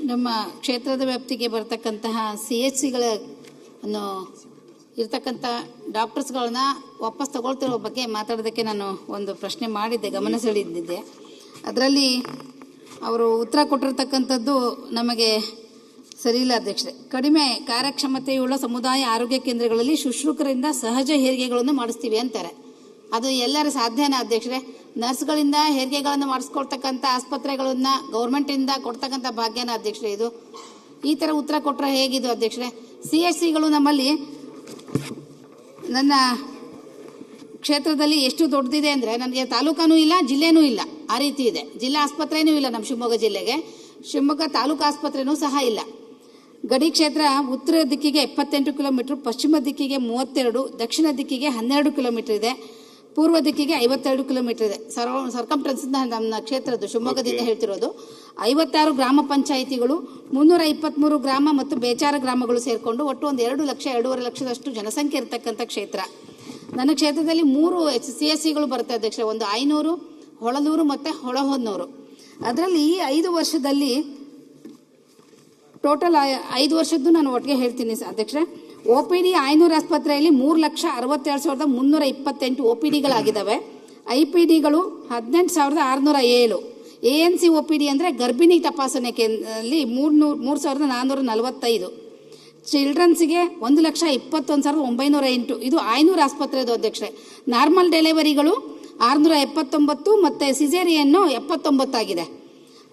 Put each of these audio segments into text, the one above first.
ನಮ್ಮ ಕ್ಷೇತ್ರದ ವ್ಯಾಪ್ತಿಗೆ ಬರ್ತಕ್ಕಂತಹ CHCಗಳ ಇರ್ತಕ್ಕಂಥ ಡಾಕ್ಟರ್ಸ್ಗಳನ್ನ ವಾಪಸ್ ತಗೊಳ್ತಿರೋ ಬಗ್ಗೆ ಮಾತಾಡೋದಕ್ಕೆ ನಾನು ಒಂದು ಪ್ರಶ್ನೆ ಮಾಡಿದ್ದೆ, ಗಮನ ಸೆಳೆದಿದ್ದೆ. ಅದರಲ್ಲಿ ಅವರು ಉತ್ತರ ಕೊಟ್ಟಿರ್ತಕ್ಕಂಥದ್ದು ನಮಗೆ ಸರಿಯಿಲ್ಲ ಅಧ್ಯಕ್ಷರೇ. ಕಡಿಮೆ ಕಾರ್ಯಕ್ಷಮತೆಯುಳ್ಳ ಸಮುದಾಯ ಆರೋಗ್ಯ ಕೇಂದ್ರಗಳಲ್ಲಿ ಶುಶ್ರೂಷಕರಿಂದ ಸಹಜ ಹೆರಿಗೆಗಳನ್ನು ಮಾಡಿಸ್ತೀವಿ ಅಂತಾರೆ. ಅದು ಎಲ್ಲರೂ ಸಾಧ್ಯನಾ ಅಧ್ಯಕ್ಷರೇ? ನರ್ಸ್ಗಳಿಂದ ಹೆರಿಗೆಗಳನ್ನು ಮಾಡಿಸ್ಕೊಳ್ತಕ್ಕಂಥ ಆಸ್ಪತ್ರೆಗಳನ್ನ ಗೌರ್ಮೆಂಟಿಂದ ಕೊಡ್ತಕ್ಕಂಥ ಭಾಗ್ಯನ ಅಧ್ಯಕ್ಷರೇ ಇದು? ಈ ಥರ ಉತ್ತರ ಕೊಟ್ಟರೆ ಹೇಗಿದು ಅಧ್ಯಕ್ಷರೇ? CHCಗಳು ನಮ್ಮಲ್ಲಿ ನನ್ನ ಕ್ಷೇತ್ರದಲ್ಲಿ ಎಷ್ಟು ದೊಡ್ಡದಿದೆ ಅಂದರೆ, ನನಗೆ ತಾಲೂಕಾನೂ ಇಲ್ಲ ಜಿಲ್ಲೆನೂ ಇಲ್ಲ, ಆ ರೀತಿ ಇದೆ. ಜಿಲ್ಲಾ ಆಸ್ಪತ್ರೆನೂ ಇಲ್ಲ ನಮ್ಮ ಶಿವಮೊಗ್ಗ ಜಿಲ್ಲೆಗೆ, ಶಿವಮೊಗ್ಗ ತಾಲೂಕು ಆಸ್ಪತ್ರೆನೂ ಸಹ ಇಲ್ಲ. ಗಡಿ ಕ್ಷೇತ್ರ ಉತ್ತರ ದಿಕ್ಕಿಗೆ 78 ಕಿಲೋಮೀಟರ್, ಪಶ್ಚಿಮ ದಿಕ್ಕಿಗೆ 32, ದಕ್ಷಿಣ ದಿಕ್ಕಿಗೆ 12 ಕಿಲೋಮೀಟರ್ ಇದೆ, ಪೂರ್ವ ದಿಕ್ಕಿಗೆ 52 ಕಿಲೋಮೀಟರ್ ಇದೆ. ಸರ್ಕಂಫರೆನ್ಸ್ ನಮ್ಮ ಕ್ಷೇತ್ರದ್ದು ಶಿವಮೊಗ್ಗದಿಂದ ಹೇಳ್ತಿರೋದು. 56 ಗ್ರಾಮ ಪಂಚಾಯಿತಿಗಳು, 323 ಗ್ರಾಮ ಮತ್ತು ಬೇಚಾರ ಗ್ರಾಮಗಳು ಸೇರಿಕೊಂಡು ಒಟ್ಟು ಒಂದು 2-2.5 ಲಕ್ಷದಷ್ಟು ಜನಸಂಖ್ಯೆ ಇರತಕ್ಕಂಥ ಕ್ಷೇತ್ರ. ನನ್ನ ಕ್ಷೇತ್ರದಲ್ಲಿ 3 CHCಗಳು ಬರುತ್ತೆ ಅಧ್ಯಕ್ಷ. ಒಂದು ಆಯನೂರು, ಹೊಳಲೂರು ಮತ್ತು ಹೊಳಹೊನ್ನೂರು. ಅದರಲ್ಲಿ ಈ 5 ವರ್ಷದಲ್ಲಿ ಟೋಟಲ್ 5 ವರ್ಷದ್ದು ನಾನು ಒಟ್ಟಿಗೆ ಹೇಳ್ತೀನಿ ಅಧ್ಯಕ್ಷ. OPD ಆಯನೂರು ಆಸ್ಪತ್ರೆಯಲ್ಲಿ 3,67,328 OPDಗಳಾಗಿದ್ದಾವೆ. IPDಗಳು 18,607. ANC OPD ಅಂದರೆ ಗರ್ಭಿಣಿ ತಪಾಸಣೆ ಕೇಂದ್ರದಲ್ಲಿ 3,445. ಚಿಲ್ಡ್ರನ್ಸ್ಗೆ 1,21,908. ಇದು ಆಯನೂರು ಆಸ್ಪತ್ರೆದು ಅಧ್ಯಕ್ಷರೇ. ನಾರ್ಮಲ್ ಡೆಲಿವರಿಗಳು 679 ಮತ್ತು ಸಿಸೇರಿಯನ್ನು 79 ಆಗಿದೆ.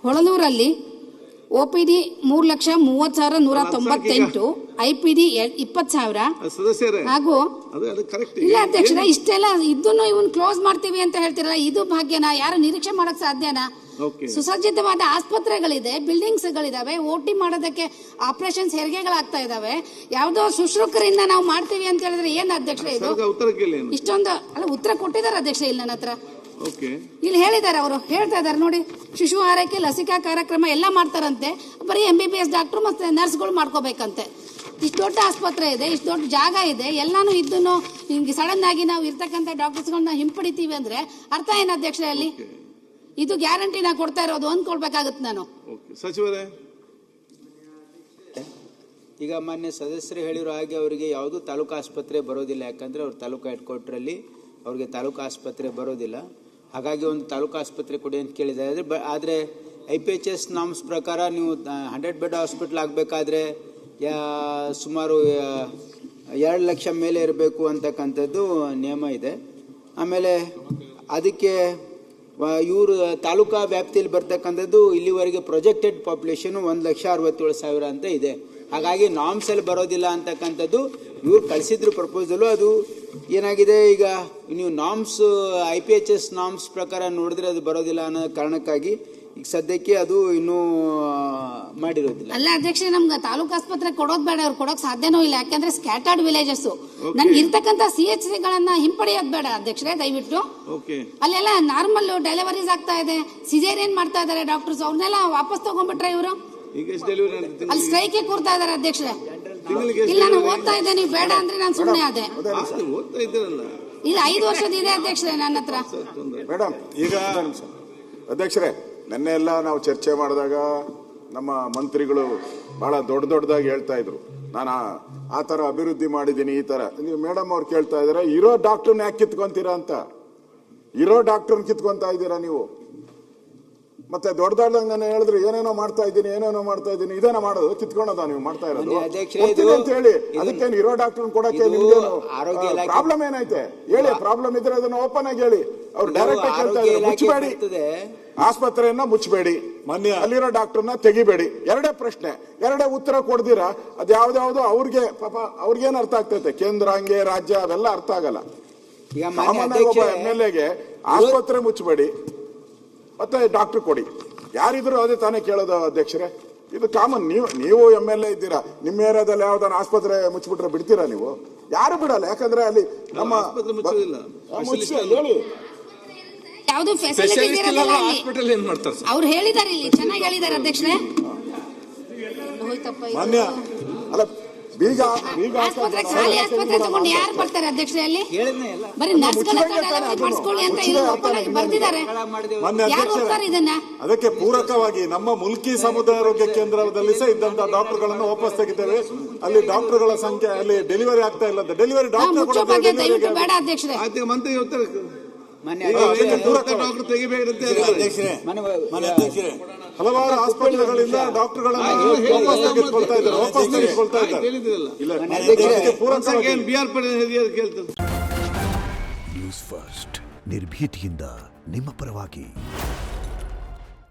ಹೊಳಲೂರಲ್ಲಿ OPD 3,30,198, IPD 20,000 ಹಾಗೂ ಇಲ್ಲ ಅಧ್ಯಕ್ಷರ. ಇಷ್ಟೆಲ್ಲ ಇದನ್ನು ಇವನ್ ಕ್ಲೋಸ್ ಮಾಡ್ತೀವಿ ಅಂತ ಹೇಳ್ತಿರಲ್ಲ, ಇದು ಭಾಗ್ಯನಾ? ಯಾರು ನಿರೀಕ್ಷೆ ಮಾಡಕ್ ಸಾಧ್ಯನಾ? ಸುಸಜ್ಜಿತವಾದ ಆಸ್ಪತ್ರೆಗಳಿದೆ, ಬಿಲ್ಡಿಂಗ್ಸ್ ಗಳಿದಾವೆ, OT ಮಾಡೋದಕ್ಕೆ ಆಪರೇಷನ್ಸ್ ಹೆರಿಗೆಗಳಾಗ್ತಾ ಇದಾವೆ. ಯಾವುದೋ ಶುಶ್ರೂಷಕರಿಂದ ನಾವು ಮಾಡ್ತೀವಿ ಅಂತ ಹೇಳಿದ್ರೆ ಏನ್ ಅಧ್ಯಕ್ಷ ಇದು? ಇಷ್ಟೊಂದು ಅಲ್ಲ ಉತ್ತರ ಕೊಟ್ಟಿದ್ದಾರೆ ಅಧ್ಯಕ್ಷ ಇಲ್ಲಿ ನನ್ನ ಹತ್ರ. ಇಲ್ಲಿ ಹೇಳಿದ್ದಾರೆ, ಅವರು ಹೇಳ್ತಾ ಇದಾರೆ ನೋಡಿ, ಶಿಶು ಆರೈಕೆ ಲಸಿಕಾ ಕಾರ್ಯಕ್ರಮ ಎಲ್ಲ ಮಾಡ್ತಾರಂತೆ. ಬರೀ MBBS ಡಾಕ್ಟರ್ ಮತ್ತೆ ನರ್ಸ್ಗಳು ಮಾಡ್ಕೋಬೇಕಂತೆ. ಇಷ್ಟು ದೊಡ್ಡ ಆಸ್ಪತ್ರೆ ಇದೆ, ಇಷ್ಟು ದೊಡ್ಡ ಜಾಗ ಇದೆ, ಎಲ್ಲಾನು ಇದನ್ನು ಹಿಂಗೆ ಸಡನ್ ಆಗಿ ನಾವು ಇರ್ತಕ್ಕಂಥ ಡಾಕ್ಟರ್ಸ್ಗಳನ್ನ ಹಿಂಪಡಿತೀವಿ ಅಂದ್ರೆ ಅರ್ಥ ಏನು ಅಧ್ಯಕ್ಷ? ಅಲ್ಲಿ ಇದು ಗ್ಯಾರಂಟಿ ನಾ ಕೊಡ್ತಾ ಇರೋದು ಅಂದ್ಕೊಳ್ಬೇಕಾಗತ್ತೆ ನಾನು. ಸಚಿವರೇ, ಈಗ ಮಾನ್ಯ ಸದಸ್ಯರು ಹೇಳಿರೋ ಹಾಗೆ ಅವರಿಗೆ ಯಾವುದು ತಾಲೂಕು ಆಸ್ಪತ್ರೆ ಬರೋದಿಲ್ಲ. ಯಾಕಂದ್ರೆ ಅವ್ರ ತಾಲೂಕು ಹೆಡ್ ಕ್ವಾರ್ಟರಲ್ಲಿ ಅವ್ರಿಗೆ ತಾಲೂಕು ಆಸ್ಪತ್ರೆ ಬರೋದಿಲ್ಲ. ಹಾಗಾಗಿ ಒಂದು ತಾಲೂಕು ಆಸ್ಪತ್ರೆ ಕೊಡಿ ಅಂತ ಕೇಳಿದ್ದಾರೆ. ಆದರೆ IPHS ನಾಮ್ಸ್ ಪ್ರಕಾರ ನೀವು 100 ಬೆಡ್ ಹಾಸ್ಪಿಟ್ಲ್ ಆಗಬೇಕಾದ್ರೆ ಸುಮಾರು 2 ಲಕ್ಷ ಮೇಲೆ ಇರಬೇಕು ಅಂತಕ್ಕಂಥದ್ದು ನಿಯಮ ಇದೆ. ಆಮೇಲೆ ಅದಕ್ಕೆ ಇವರು ತಾಲೂಕಾ ವ್ಯಾಪ್ತಿಯಲ್ಲಿ ಬರ್ತಕ್ಕಂಥದ್ದು ಇಲ್ಲಿವರೆಗೆ ಪ್ರೊಜೆಕ್ಟೆಡ್ ಪಾಪ್ಯುಲೇಷನ್ 1,67,000 ಅಂತ ಇದೆ. ಹಾಗಾಗಿ ನಾಮ್ಸ್ ಅಲ್ಲಿ ಬರೋದಿಲ್ಲ ಅಂತಕ್ಕಂಥದ್ದು ಇವ್ರು ಕಳಿಸಿದ್ರು ಪ್ರಪೋಸಲು. ಅದು ಏನಾಗಿದೆ, ಈಗ ನೀವು ನಾಮ್ಸ್ IPHS ನಾಮ್ಸ್ ಪ್ರಕಾರ ನೋಡಿದ್ರೆ ಅದು ಬರೋದಿಲ್ಲ ಅನ್ನೋ ಕಾರಣಕ್ಕಾಗಿ ಈಗ ಸದ್ಯಕ್ಕೆ ಅದು ಇನ್ನೂ ಮಾಡಿರೋದಿಲ್ಲ. ಅಲ್ಲ ಅಧ್ಯಕ್ಷ, ನಮ್ಗೆ ತಾಲೂಕು ಆಸ್ಪತ್ರೆ ಕೊಡೋದು ಬೇಡ, ಅವ್ರು ಕೊಡೋಕೆ ಸಾಧ್ಯನೂ ಇಲ್ಲ. ಯಾಕಂದ್ರೆ ಸ್ಕ್ಯಾಟರ್ಡ್ ವಿಲೇಜಸ್. ನನ್ಗೆ ಇರ್ತಕ್ಕಂಥ CHCಗಳನ್ನ ಹಿಂಪಡೆಯೋದು ಬೇಡ ಅಧ್ಯಕ್ಷರೇ, ದಯವಿಟ್ಟು. ಅಲ್ಲೆಲ್ಲ ನಾರ್ಮಲ್ ಡೆಲಿವರೀಸ್ ಆಗ್ತಾ ಇದೆ, ಸಿಸೇರಿಯನ್ ಮಾಡ್ತಾ ಇದಾರೆ ಡಾಕ್ಟರ್ಸ್, ಅವ್ರನ್ನೆಲ್ಲ ವಾಪಸ್ ತಗೊಂಡ್ಬಿಟ್ರೆ ಇವರು ಅಲ್ಲಿ ಸ್ಟ್ರೈಕ್ ಕೂರ್ತಾ ಇದಾರೆ ಅಧ್ಯಕ್ಷರೇ. ಇಲ್ಲ ನಾನು ಓದ್ತಾ ಇದ್ದೆ, ನೀವು ಬೇಡ ಅಂದ್ರೆ ನಾನು ಸುಮ್ಮನೆ ಆದೆ. ಇಲ್ಲ 5 ವರ್ಷದ ಇದೆ ಅಧ್ಯಕ್ಷರೇ ನನ್ನ ಹತ್ರ. ಮೇಡಮ್, ಈಗ ಅಧ್ಯಕ್ಷರೇ, ನೆನ್ನೆ ಎಲ್ಲ ನಾವು ಚರ್ಚೆ ಮಾಡಿದಾಗ ನಮ್ಮ ಮಂತ್ರಿಗಳು ಬಹಳ ದೊಡ್ಡದಾಗಿ ಹೇಳ್ತಾ ಇದ್ರು, ನಾನು ಆ ತರ ಅಭಿವೃದ್ಧಿ ಮಾಡಿದ್ದೀನಿ ಈ ತರ. ನೀವು ಮೇಡಮ್ ಅವ್ರು ಕೇಳ್ತಾ ಇದಾರೆ, ಇರೋ ಡಾಕ್ಟರ್ನ ಯಾಕೆ ಕಿತ್ಕೊಂತೀರಾ ಅಂತ. ಇರೋ ಡಾಕ್ಟರ್ನ ಕಿತ್ಕೊಂತಾ ಇದ್ದೀರಾ ನೀವು. ಮತ್ತೆ ದೊಡ್ಡದಾಡ್ದಾಗ ನಾನು ಹೇಳಿದ್ರೆ ಏನೇನೋ ಮಾಡ್ತಾ ಇದ್ದೀನಿ ಇದೇನೋ ಮಾಡೋದು, ಕಿತ್ಕೊಳ್ಳೋದ ನೀವು ಮಾಡ್ತಾ ಇರೋದು ಅಂತ ಹೇಳಿ. ಅದಕ್ಕೆ ಇರೋ ಡಾಕ್ಟರ್ ಕೊಡಕ್ಕೆ ನಿಮ್ಗೇನು ಪ್ರಾಬ್ಲಮ್ ಏನೈತೆ ಹೇಳಿ? ಪ್ರಾಬ್ಲಮ್ ಇದ್ರೆ ಅದನ್ನ ಓಪನ್ ಆಗಿ ಹೇಳಿ. ಅವ್ರು ಡೈರೆಕ್ಟ್ ಆಗಿ ಹೇಳ್ತಾ ಇದ್ದಾರೆ, ಮುಚ್ಚಬೇಡಿ ಆಸ್ಪತ್ರೆಯನ್ನ, ಮುಚ್ಚಬೇಡಿ ಅಲ್ಲಿರೋ ಡಾಕ್ಟರ್ನ ತೆಗಿಬೇಡಿ. 2 ಪ್ರಶ್ನೆ, 2 ಉತ್ತರ ಕೊಡ್ದಿರಾ ಅದ್ ಯಾವ್ದಾವ್ದು ಅವ್ರಿಗೆ ಪಾಪ ಅವ್ರಿಗೇನ್ ಅರ್ಥ ಆಗ್ತೈತೆ? ಕೇಂದ್ರ ಹಂಗೆ ರಾಜ್ಯ ಅವೆಲ್ಲ ಅರ್ಥ ಆಗಲ್ಲ. ಒಬ್ಬ MLAಗೆ ಆಸ್ಪತ್ರೆ ಮುಚ್ಚಬೇಡಿ ಮತ್ತೆ ಡಾಕ್ಟರ್ ಕೊಡಿ, ಯಾರಿದ್ರು ಅದೇ ತಾನೇ ಕೇಳೋದು ಅಧ್ಯಕ್ಷರೇ. ಇದು ಕಾಮನ್. ನೀವು MLA ಇದ್ದೀರಾ, ನಿಮ್ಮ ಏರಿಯಾದಲ್ಲಿ ಯಾವ್ದಾನ ಆಸ್ಪತ್ರೆ ಮುಚ್ಚಿಬಿಟ್ರೆ ಬಿಡ್ತೀರಾ ನೀವು? ಯಾರು ಬಿಡಲ್ಲ. ಯಾಕಂದ್ರೆ ಅಲ್ಲಿ ನಮ್ಮ ಹೇಳಿ ಯಾವುದು ಫೆಸಿಲಿಟಿ ಅವ್ರು ಹೇಳಿದ್ದಾರೆ, ಇಲ್ಲಿ ಚೆನ್ನಾಗಿ ಹೇಳಿದ್ದಾರೆ ಅಧ್ಯಕ್ಷರೇ. ಮಾನ್ಯ ಅಲ್ಲ ಬೀಗ ಆಸ್ಪತ್ರೆ ಖಾಲಿ ಆಸ್ಪತ್ರೆ ತಗೊಂಡು ಯಾರು ಬರ್ತಾರೆ ಅಧ್ಯಕ್ಷರೇ ಅಲ್ಲಿ? ಹೇಳಿದ್ನ ಎಲ್ಲ ಬರೀ ನರ್ಸ್ಗಳ ಮಾಡಿಸ್ಕೊಳ್ಳಿ ಅಂತ ಇಲ್ಲಿ ಒಪ್ಪಂದ ಬರ್ದಿದ್ದಾರೆ. ಮೊನ್ನೆ ಯಾರು ಅಧ್ಯಕ್ಷರೇ, ಹೋಗ್ತಾರೆ ಇದನ್ನ? ಅದಕ್ಕೆ ಪೂರಕವಾಗಿ ನಮ್ಮ ಮುಲ್ಕಿ ಸಮುದಾಯ ಆರೋಗ್ಯ ಕೇಂದ್ರದಲ್ಲಿ ಸಹ ಇದ್ದಂತ ಡಾಕ್ಟರ್ಗಳನ್ನು ವಾಪಸ್ ತೆಗಿದ್ದೇವೆ. ಅಲ್ಲಿ ಡಾಕ್ಟರ್ಗಳ ಸಂಖ್ಯೆ ಅಲ್ಲಿ ಡೆಲಿವರಿ ಆಗ್ತಾ ಇಲ್ಲ ಅಂತ ಡೆಲಿವರಿ ಮುಚ್ಚೋ ಬಗ್ಗೆ ದಯವಿಟ್ಟು ಡಾಕ್ಟರ್ ಬೇಡ ಅಧ್ಯಕ್ಷರೇ. ಮೊನ್ನೆ ಹಲವಾರು ಆಸ್ಪತ್ರೆಗಳಿಂದ ಡಾಕ್ಟರ್ಗಳನ್ನು ವಾಪಸ್ ತೆಗೆದುಕೊಳ್ತಾ ಇದ್ದಾರೆ. ಇಲ್ಲ ಪೂರಕವಾಗಿ ನ್ಯೂಸ್ ಫಸ್ಟ್ ನಿರ್ಭೀತಿಯಿಂದ ನಿಮ್ಮ ಪರವಾಗಿ.